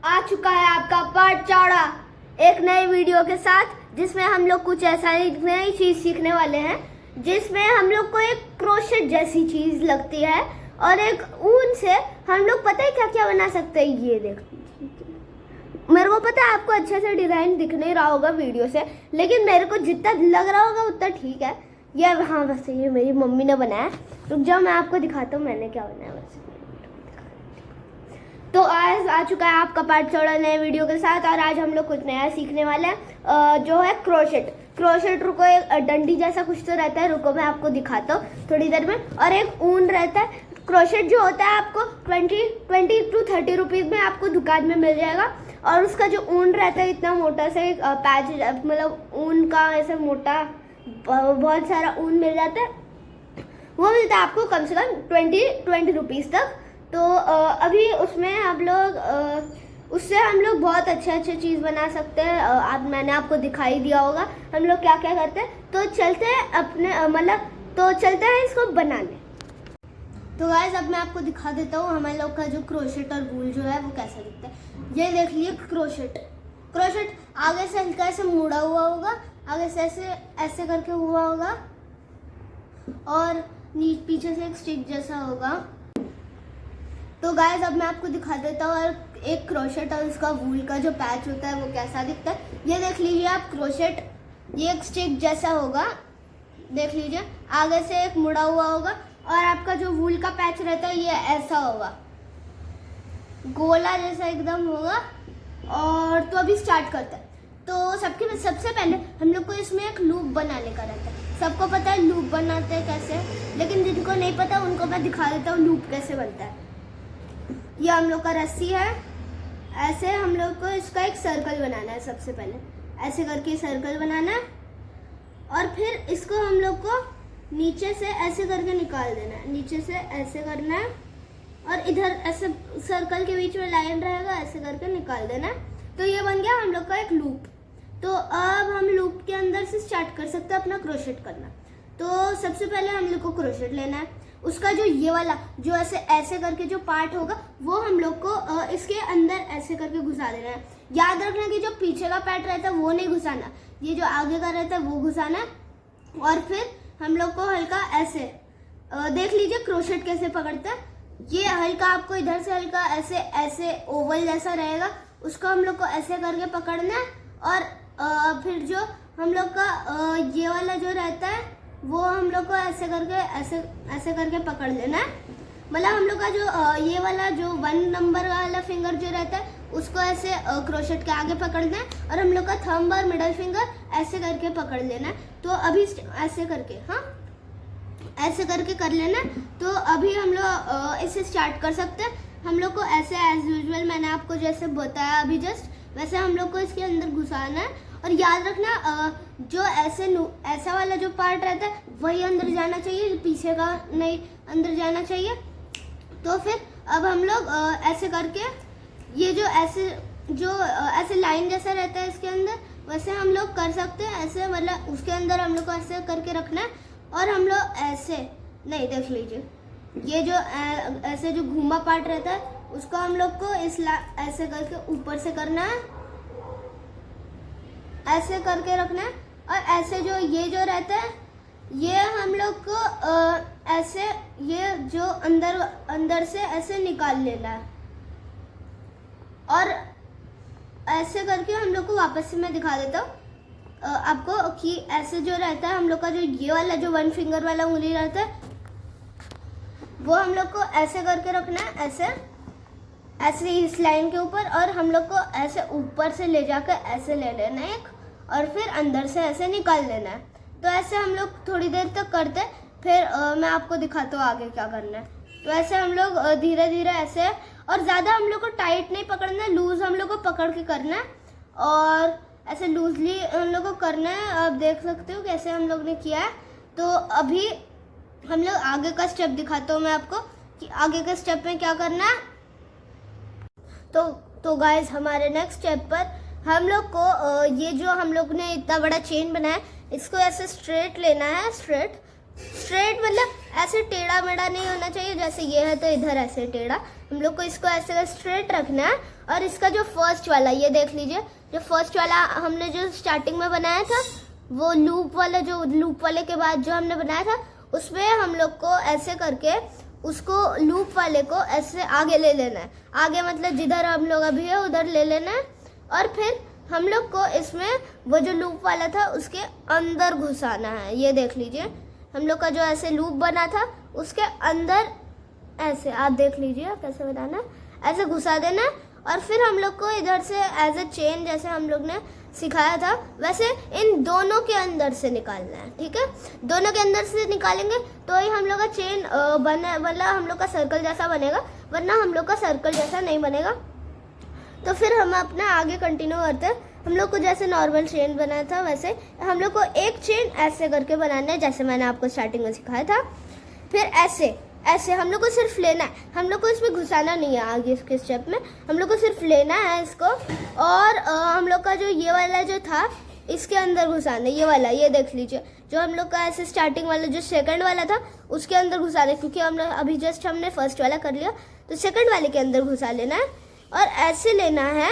आ चुका है आपका पार्ट 4 एक नई वीडियो के साथ, जिसमें हम लोग कुछ ऐसा ही नई चीज सीखने वाले हैं, जिसमें हम लोग को एक क्रोशेट जैसी चीज लगती है और एक ऊन से हम लोग पता है क्या क्या बना सकते हैं। ये देखो, मेरे को पता है आपको अच्छे से डिजाइन दिख नहीं रहा होगा वीडियो से, लेकिन मेरे को जितना लग रहा होगा उतना ठीक है। ये हाँ, वैसे ये मेरी मम्मी ने बनाया। रुक जाओ, मैं आपको दिखाता हूँ मैंने क्या बनाया। वैसे तो आज आ चुका है आपका पार्ट 4 नए वीडियो के साथ, और आज हम लोग कुछ नया सीखने वाले हैं जो है क्रोशेट। रुको, एक डंडी जैसा कुछ तो रहता है, रुको मैं आपको दिखाता हूँ थोड़ी देर में। और एक ऊन रहता है। क्रोशेट जो होता है आपको 20 to 30 रुपीज़ में आपको दुकान में मिल जाएगा। और उसका जो ऊन रहता है इतना मोटा सा एक पैच, मतलब ऊन का ऐसा मोटा बहुत सारा ऊन मिल जाता है। वो मिलता है आपको कम से कम 20 रुपीज़ तक। तो अभी उसमें आप लोग उससे हम लोग बहुत अच्छे चीज़ बना सकते हैं। मैंने आपको दिखाई दिया होगा हम लोग क्या क्या करते हैं। तो चलते हैं चलते हैं इसको बनाने। तो गाइस, अब मैं आपको दिखा देता हूँ हमारे लोग का जो क्रोशेट और वूल जो है वो कैसा दिखता है। ये देख लिए क्रोशेट आगे से हल्का ऐसे मुड़ा हुआ होगा, आगे से ऐसे करके हुआ होगा, और पीछे से एक स्टिक जैसा होगा। तो गाइस, अब मैं आपको दिखा देता हूँ और एक क्रोशेट और उसका वूल का जो पैच होता है वो कैसा दिखता है। ये देख लीजिए आप, क्रोशेट ये एक स्टिक जैसा होगा, देख लीजिए, आगे से एक मुड़ा हुआ होगा, और आपका जो वूल का पैच रहता है ये ऐसा होगा, गोला जैसा एकदम होगा। और तो अभी स्टार्ट करते हैं। तो सबसे पहले हम लोग को इसमें एक लूप बनाने का रहता है। सबको पता है लूप बनाते हैं कैसे, लेकिन जिनको नहीं पता उनको मैं दिखा देता हूँ लूप कैसे बनता है। ये हम लोग का रस्सी है, ऐसे हम लोग को इसका एक सर्कल बनाना है। सबसे पहले ऐसे करके सर्कल बनाना है, और फिर इसको हम लोग को नीचे से ऐसे करके निकाल देना है। नीचे से ऐसे करना है, और इधर ऐसे सर्कल के बीच में लाइन रहेगा, ऐसे करके निकाल देना है। तो ये बन गया हम लोग का एक लूप। तो अब हम लूप के अंदर से स्टार्ट कर सकते हैं अपना क्रोशेट करना। तो सबसे पहले हम लोग को क्रोशेट लेना है। उसका जो ये वाला जो ऐसे करके जो पार्ट होगा वो हम लोग को इसके अंदर ऐसे करके घुसा देना है। याद रखना कि जो पीछे का पार्ट रहता है वो नहीं घुसाना, ये जो आगे का रहता है वो घुसाना है। और फिर हम लोग को हल्का ऐसे देख लीजिए क्रोशेट कैसे पकड़ता है। ये हल्का आपको इधर से हल्का ऐसे ओवल जैसा रहेगा, उसको हम लोग को ऐसे करके पकड़ना है। और फिर जो हम लोग का ये वाला जो रहता है वो हम लोग को ऐसे करके पकड़ लेना है। मतलब हम लोग का जो ये वाला जो 1 नंबर वाला फिंगर जो रहता है उसको ऐसे क्रोशेट के आगे पकड़ना है, और हम लोग का थंब और मिडल फिंगर ऐसे करके पकड़ लेना है। तो अभी ऐसे करके, हाँ, ऐसे करके कर लेना है। तो अभी हम लोग इसे स्टार्ट कर सकते हैं। हम लोग को ऐसे एज यूजुअल मैंने आपको जैसे बताया अभी जस्ट, वैसे हम लोग को इसके अंदर घुसाना है। और याद रखना जो ऐसा वाला जो पार्ट रहता है वही अंदर जाना चाहिए, पीछे का नहीं अंदर जाना चाहिए। तो फिर अब हम लोग ऐसे करके ये जो ऐसे लाइन जैसा रहता है इसके अंदर, वैसे हम लोग कर सकते हैं। ऐसे मतलब उसके अंदर हम लोग को ऐसे करके रखना है, और हम लोग ऐसे नहीं, देख लीजिए, ये जो ऐसे जो घूमा पार्ट रहता है उसको हम लोग को ऐसे करके ऊपर से करना है, ऐसे करके रखना है। और ऐसे जो ये जो रहता है ये हम लोग को ऐसे ये जो अंदर से ऐसे निकाल लेना है। और ऐसे करके हम लोग को वापस से मैं दिखा देता हूँ आपको कि ऐसे जो रहता है हम लोग का जो ये वाला जो 1 फिंगर वाला उंगली रहता है वो हम लोग को ऐसे करके रखना है, ऐसे इस लाइन के ऊपर। और हम लोग को ऐसे ऊपर से ले जाकर ऐसे ले लेना है एक, और फिर अंदर से ऐसे निकाल लेना है। तो ऐसे हम लोग थोड़ी देर तक करते हैं, फिर मैं आपको दिखाता हूँ आगे क्या करना है। तो ऐसे हम लोग धीरे धीरे ऐसे, और ज़्यादा हम लोग को टाइट नहीं पकड़ना है, लूज हम लोग को पकड़ के करना है, और ऐसे लूजली हम लोग को करना है। आप देख सकते हो कैसे हम लोग ने किया है। तो अभी हम लोग आगे का स्टेप दिखाता हूँ मैं आपको कि आगे के स्टेप में क्या करना है। तो गाइस, हमारे नेक्स्ट स्टेप पर हम लोग को ये जो हम लोग ने इतना बड़ा चेन बनाया है इसको ऐसे स्ट्रेट लेना है। स्ट्रेट मतलब ऐसे टेढ़ा मेढ़ा नहीं होना चाहिए, जैसे ये है तो इधर ऐसे टेढ़ा, हम लोग को इसको ऐसे स्ट्रेट रखना है। और इसका जो फर्स्ट वाला, ये देख लीजिए, जो फर्स्ट वाला हमने जो स्टार्टिंग में बनाया था, वो लूप वाला, जो लूप वाले के बाद जो हमने बनाया था, उसमें हम लोग को ऐसे करके उसको लूप वाले को ऐसे आगे ले लेना है। आगे मतलब जिधर हम लोग अभी है उधर ले लेना है। और फिर हम लोग को इसमें वो जो लूप वाला था उसके अंदर घुसाना है। ये देख लीजिए, हम लोग का जो ऐसे लूप बना था उसके अंदर ऐसे, आप देख लीजिए कैसे बनाना है, ऐसे घुसा देना है। और फिर हम लोग को इधर से एज ए चेन, जैसे हम लोग ने सिखाया था वैसे इन दोनों के अंदर से निकालना है। ठीक है, दोनों के अंदर से निकालेंगे तो ही हम लोग का चेन बने, मतलब हम लोग का सर्कल जैसा बनेगा, वरना हम लोग का सर्कल जैसा नहीं बनेगा। तो फिर हम अपना आगे कंटिन्यू करते हैं। हम लोग को जैसे नॉर्मल चेन बनाया था वैसे हम लोग को एक चेन ऐसे करके बनाना है, जैसे मैंने आपको स्टार्टिंग में सिखाया था। फिर ऐसे ऐसे हम लोग को सिर्फ लेना है, हम लोग को इसमें घुसाना नहीं है। आगे इसके स्टेप में हम लोग को सिर्फ लेना है इसको, और हम लोग का जो ये वाला जो था इसके अंदर घुसाना है, ये वाला, ये देख लीजिए, जो हम लोग का ऐसे स्टार्टिंग वाला जो सेकंड वाला था उसके अंदर घुसाना है, क्योंकि हम लोग अभी जस्ट हमने फर्स्ट वाला कर लिया, तो सेकंड वाले के अंदर घुसा लेना है और ऐसे लेना है।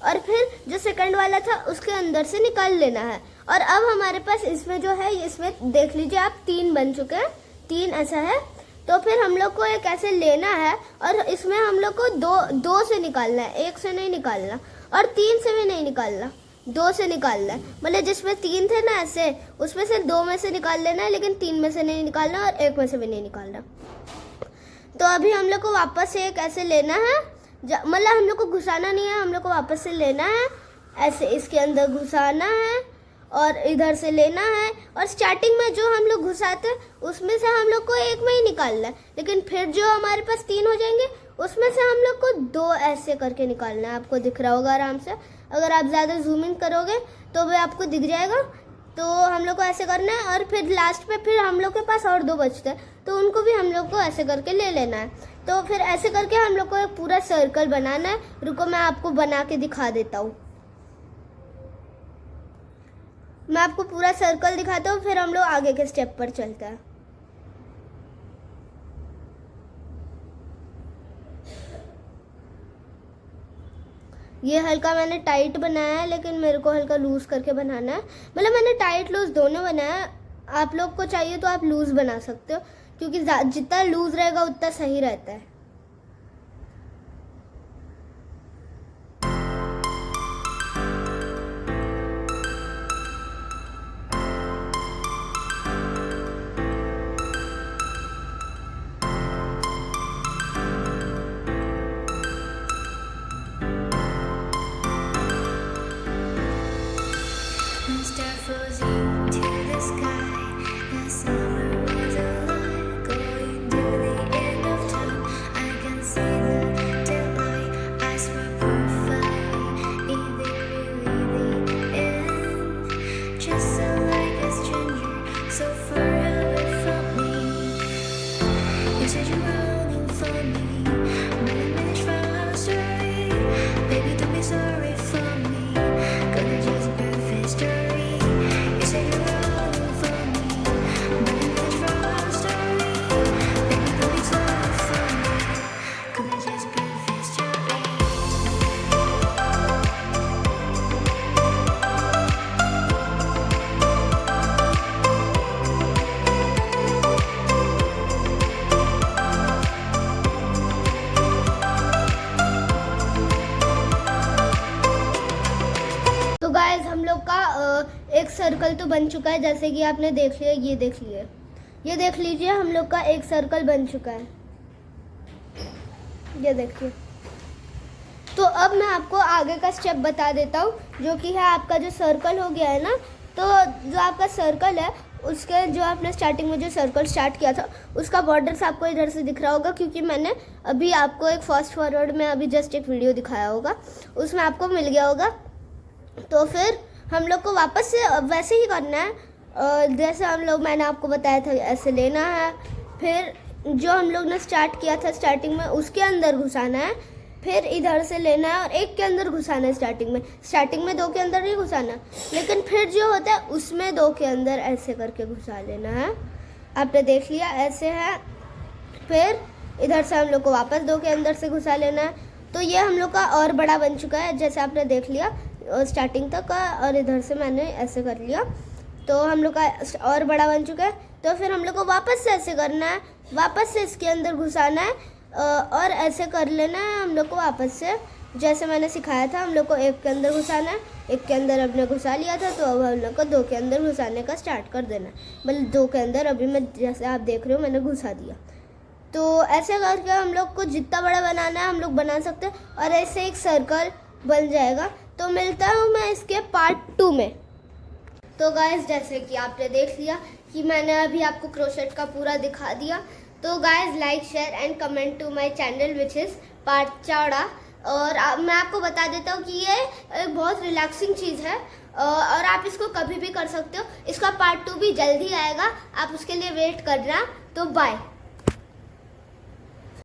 और फिर जो सेकंड वाला था उसके अंदर से निकाल लेना है। और अब हमारे पास इसमें जो है, इसमें देख लीजिए आप 3 बन चुके हैं, 3 ऐसा है। तो फिर हम लोग को एक ऐसे लेना है और इसमें हम लोग को दो से निकालना है, 1 से नहीं निकालना और 3 से भी नहीं निकालना, 2 से निकालना है। मतलब जिसमें 3 थे ना ऐसे, उसमें से 2 में से निकाल लेना है, लेकिन 3 में से नहीं निकालना और 1 में से भी नहीं निकालना। तो अभी हम लोग को वापस से एक ऐसे लेना है, मतलब हम लोग को घुसाना नहीं है, हम लोग को वापस से लेना है, ऐसे इसके अंदर घुसाना है और इधर से लेना है। और स्टार्टिंग में जो हम लोग घुसाते हैं उसमें से हम लोग को 1 में ही निकालना है, लेकिन फिर जो हमारे पास 3 हो जाएंगे उसमें से हम लोग को 2 ऐसे करके निकालना है। आपको दिख रहा होगा आराम से, अगर आप ज़्यादा जूम इन करोगे तो वो आपको दिख जाएगा। तो हम लोग को ऐसे करना है और फिर लास्ट पे फिर हम लोग के पास और 2 बचते हैं, तो उनको भी हम लोग को ऐसे करके ले लेना है। तो फिर ऐसे करके हम लोग को एक पूरा सर्कल बनाना है। रुको मैं आपको बना के दिखा देता हूँ, मैं आपको पूरा सर्कल दिखाता हूँ, फिर हम लोग आगे के स्टेप पर चलते हैं। ये हल्का मैंने टाइट बनाया है, लेकिन मेरे को हल्का लूज करके बनाना है। मतलब मैंने टाइट लूज दोनों बनाया है, आप लोग को चाहिए तो आप लूज बना सकते हो, क्योंकि जितना लूज रहेगा उतना सही रहता है। एक सर्कल तो बन चुका है, जैसे कि आपने देख लिया, ये देख लीजिए हम लोग का एक सर्कल बन चुका है, ये देखिए। तो अब मैं आपको आगे का स्टेप बता देता हूँ, जो कि है आपका जो सर्कल हो गया है ना, तो जो आपका सर्कल है उसके जो आपने स्टार्टिंग में जो सर्कल स्टार्ट किया था उसका बॉर्डर्स आपको इधर से दिख रहा होगा, क्योंकि मैंने अभी आपको एक फास्ट फॉरवर्ड में अभी जस्ट एक वीडियो दिखाया होगा, उसमें आपको मिल गया होगा। तो फिर हम लोग को वापस से वैसे ही करना है जैसे हम लोग, मैंने आपको बताया था, ऐसे लेना है। फिर जो हम लोग ने स्टार्ट किया था स्टार्टिंग में उसके अंदर घुसाना है, फिर इधर से लेना है और एक के अंदर घुसाना है। स्टार्टिंग में 2 के अंदर नहीं घुसाना, लेकिन फिर जो होता है उसमें 2 के अंदर ऐसे करके घुसा लेना है। आपने देख लिया ऐसे है। फिर इधर से हम लोग को वापस 2 के अंदर से घुसा लेना है। तो ये हम लोग का और बड़ा बन चुका है, जैसे आपने देख लिया स्टार्टिंग तक का, और इधर से मैंने ऐसे कर लिया तो हम लोग का और बड़ा बन चुका है। तो फिर हम लोग को वापस से ऐसे करना है, वापस से इसके अंदर घुसाना है और ऐसे कर लेना है हम लोग को वापस से, जैसे मैंने सिखाया था। हम लोग को 1 के अंदर घुसाना है, 1 के अंदर हमने घुसा लिया था, तो अब हम लोग को 2 के अंदर घुसाने का स्टार्ट कर देना है। मतलब 2 के अंदर अभी मैं जैसे आप देख रहे हो मैंने घुसा दिया। तो ऐसे करके हम लोग को जितना बड़ा बनाना है हम लोग बना सकते हैं, और ऐसे एक सर्कल बन जाएगा। तो मिलता हूँ मैं इसके पार्ट 2 में। तो गाइस जैसे कि आपने देख लिया कि मैंने अभी आपको क्रोशेट का पूरा दिखा दिया। तो guys like share and comment to my channel which is part चौड़ा। और मैं आपको बता देता हूँ कि ये एक बहुत रिलैक्सिंग चीज़ है और आप इसको कभी भी कर सकते हो। इसका पार्ट 2 भी जल्दी आएगा, आप उसके लिए वेट करना। तो बाय।